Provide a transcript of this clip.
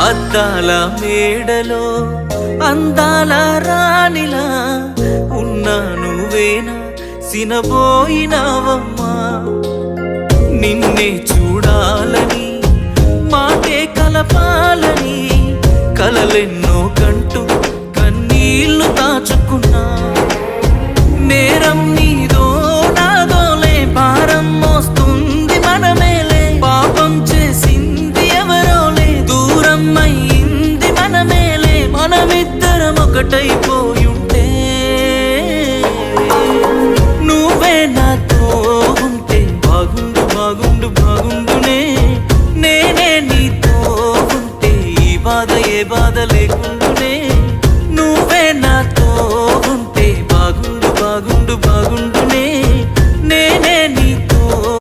అద్దాల మేడలో అందాల రాణిలా ఉన్నా నువ్వేనా సినబోయినావమ్మా. నిన్నే చూడాలని మాటే కలపాలని కలలెన్నో కంటూ కన్నీళ్లు దాచుకున్నా. నేరం నీదో నాదోలే భారం మోస్తుంది మనమేలే. పాపం చేసింది ఎవరోలే దూరం అయింది మనమేలే. మనమిద్దరం ఒకటైపో